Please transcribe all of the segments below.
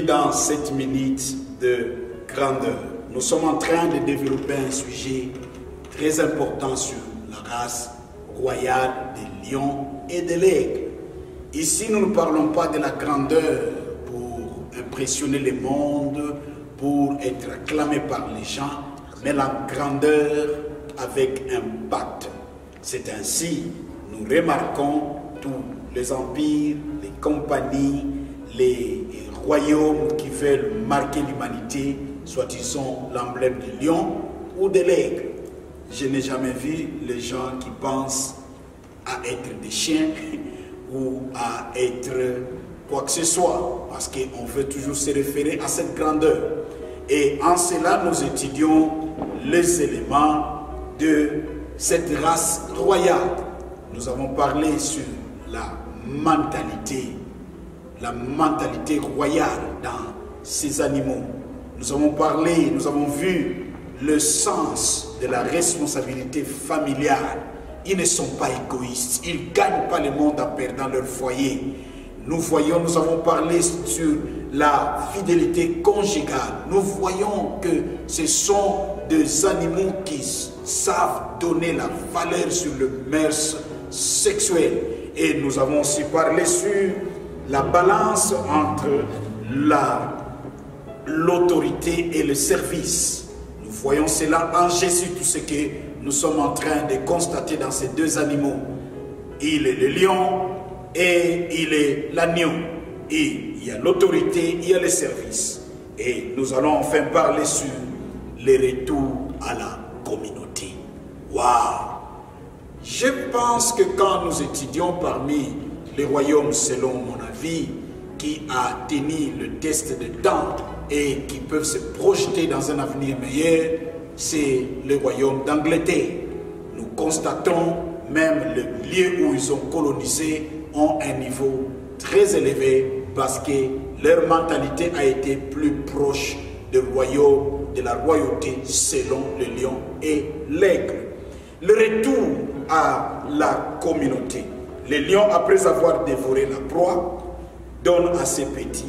dans cette minute de grandeur. Nous sommes en train de développer un sujet très important sur la race royale des lions et de l'aigle. Ici, nous ne parlons pas de la grandeur pour impressionner le monde, pour être acclamé par les gens, mais la grandeur avec impact. C'est ainsi, nous remarquons tous les empires, les compagnies, les royaumes qui veulent marquer l'humanité, soit ils sont l'emblème du lion ou de l'aigle. Je n'ai jamais vu les gens qui pensent à être des chiens ou à être quoi que ce soit, parce qu'on veut toujours se référer à cette grandeur. Et en cela, nous étudions les éléments de cette race royale. Nous avons parlé sur la mentalité royale dans ces animaux. Nous avons parlé, nous avons vu le sens de la responsabilité familiale. Ils ne sont pas égoïstes, ils ne gagnent pas le monde en perdant leur foyer. Nous avons parlé sur la fidélité conjugale. Nous voyons que ce sont des animaux qui savent donner la valeur sur le mœurs sexuel. Et nous avons aussi parlé sur la balance entre l'autorité et le service. Nous voyons cela en Jésus, tout ce que nous sommes en train de constater dans ces deux animaux. Il est le lion et il est l'agneau. Et il y a l'autorité, il y a le service. Et nous allons enfin parler sur le retour à la communauté. Waouh! Je pense que quand nous étudions parmi les royaumes, selon mon avis, qui a tenu le test de temps et qui peuvent se projeter dans un avenir meilleur, c'est le royaume d'Angleterre. Nous constatons même le lieu où ils ont colonisé ont un niveau très élevé parce que leur mentalité a été plus proche du royaume, de la royauté selon le lion et l'aigle. Le retour à la communauté. Le lion, après avoir dévoré la proie, donne à ses petits.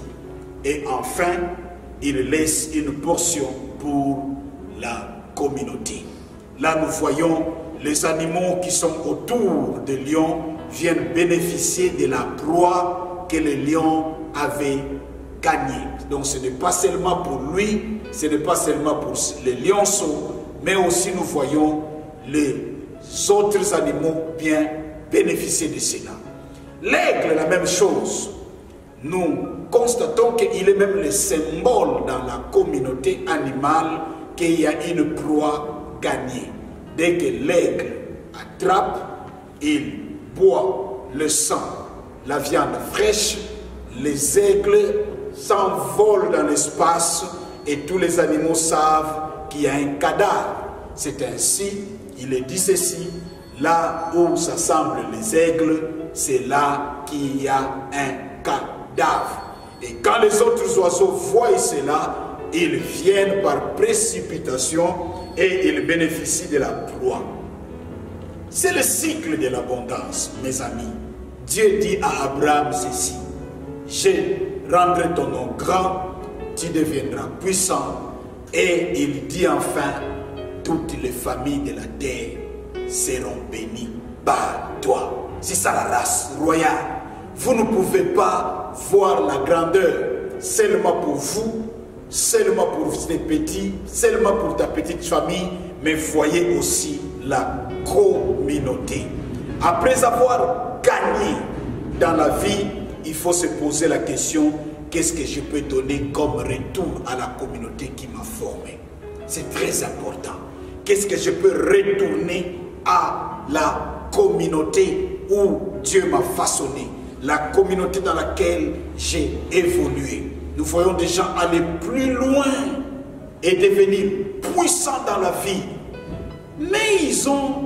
Et enfin, il laisse une portion pour la communauté. Là, nous voyons les animaux qui sont autour des lions viennent bénéficier de la proie que le lion avait gagnée. Donc ce n'est pas seulement pour lui, ce n'est pas seulement pour les lionceaux, mais aussi nous voyons les autres animaux bien bénéficier de cela. L'aigle, la même chose. Nous constatons qu'il est même le symbole dans la communauté animale qu'il y a une proie gagnée. Dès que l'aigle attrape, il boit le sang, la viande fraîche, les aigles s'envolent dans l'espace et tous les animaux savent qu'il y a un cadavre. C'est ainsi, il est dit ceci, là où s'assemblent les aigles, c'est là qu'il y a un cadavre. Et quand les autres oiseaux voient cela, ils viennent par précipitation et ils bénéficient de la proie. C'est le cycle de l'abondance, mes amis. Dieu dit à Abraham ceci: je rendrai ton nom grand, tu deviendras puissant. Et il dit enfin: toutes les familles de la terre seront bénies par toi. C'est ça la race royale. Vous ne pouvez pas voir la grandeur seulement pour vous, seulement pour tes petits, seulement pour ta petite famille, mais voyez aussi la communauté. Après avoir gagné dans la vie, il faut se poser la question: qu'est-ce que je peux donner comme retour à la communauté qui m'a formé? C'est très important. Qu'est-ce que je peux retourner à la communauté où Dieu m'a façonné, la communauté dans laquelle j'ai évolué? Nous voyons des gens aller plus loin et devenir puissants dans la vie. Mais ils sont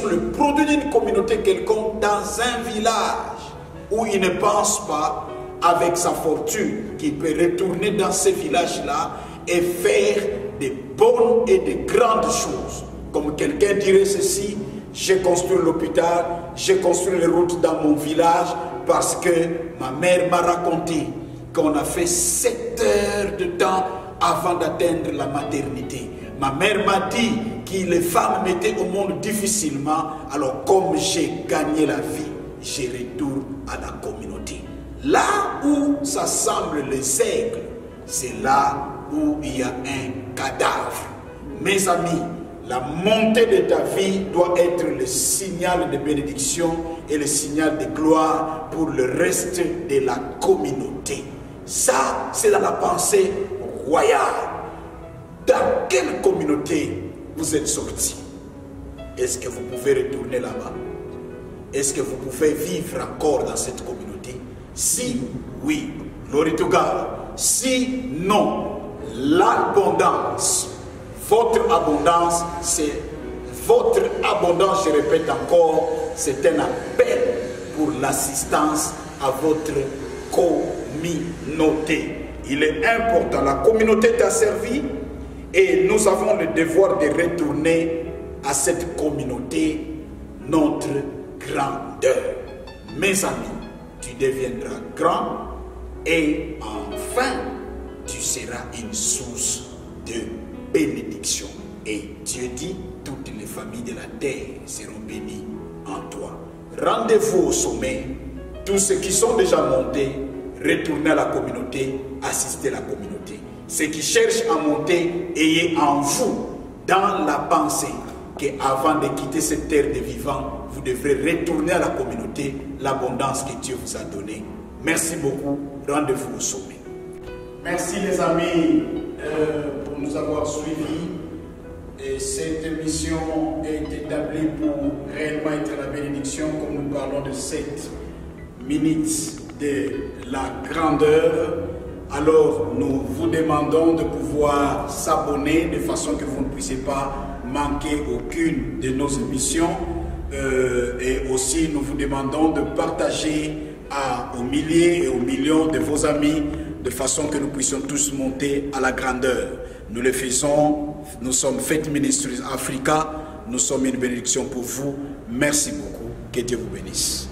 le produit d'une communauté quelconque dans un village où ils ne pensent pas avec sa fortune qu'il peut retourner dans ces villages-là et faire de bonnes et de grandes choses. Comme quelqu'un dirait ceci: j'ai construit l'hôpital, j'ai construit les routes dans mon village parce que ma mère m'a raconté qu'on a fait 7 heures de temps avant d'atteindre la maternité. Ma mère m'a dit que les femmes mettaient au monde difficilement. Alors comme j'ai gagné la vie, je retourne à la communauté. Là où s'assemblent les aigles, c'est là où il y a un cadavre. Mes amis, la montée de ta vie doit être le signal de bénédiction et le signal de gloire pour le reste de la communauté. Ça, c'est dans la pensée royale. Dans quelle communauté vous êtes sorti? Est-ce que vous pouvez retourner là-bas? Est-ce que vous pouvez vivre encore dans cette communauté? Si oui, glory to God. Si non, l'abondance, votre abondance, c'est votre abondance, je répète encore, c'est un appel pour l'assistance à votre communauté. Il est important, la communauté t'a servi et nous avons le devoir de retourner à cette communauté notre grandeur. Mes amis, tu deviendras grand et enfin tu seras une source de bénédiction. Et Dieu dit, toutes les familles de la terre seront bénies en toi. Rendez-vous au sommet. Tous ceux qui sont déjà montés, retournez à la communauté, assistez à la communauté. Ceux qui cherchent à monter, ayez en vous, dans la pensée, qu'avant de quitter cette terre des vivants, vous devrez retourner à la communauté, l'abondance que Dieu vous a donnée. Merci beaucoup. Rendez-vous au sommet. Merci les amis pour nous avoir suivis. Et cette émission est établie pour réellement être la bénédiction, comme nous parlons de 7 minutes de la grandeur. Alors nous vous demandons de pouvoir s'abonner de façon que vous ne puissiez pas manquer aucune de nos émissions. Et aussi nous vous demandons de partager aux milliers et aux millions de vos amis de façon que nous puissions tous monter à la grandeur. Nous le faisons, nous sommes Faith Ministries Africa, nous sommes une bénédiction pour vous. Merci beaucoup, que Dieu vous bénisse.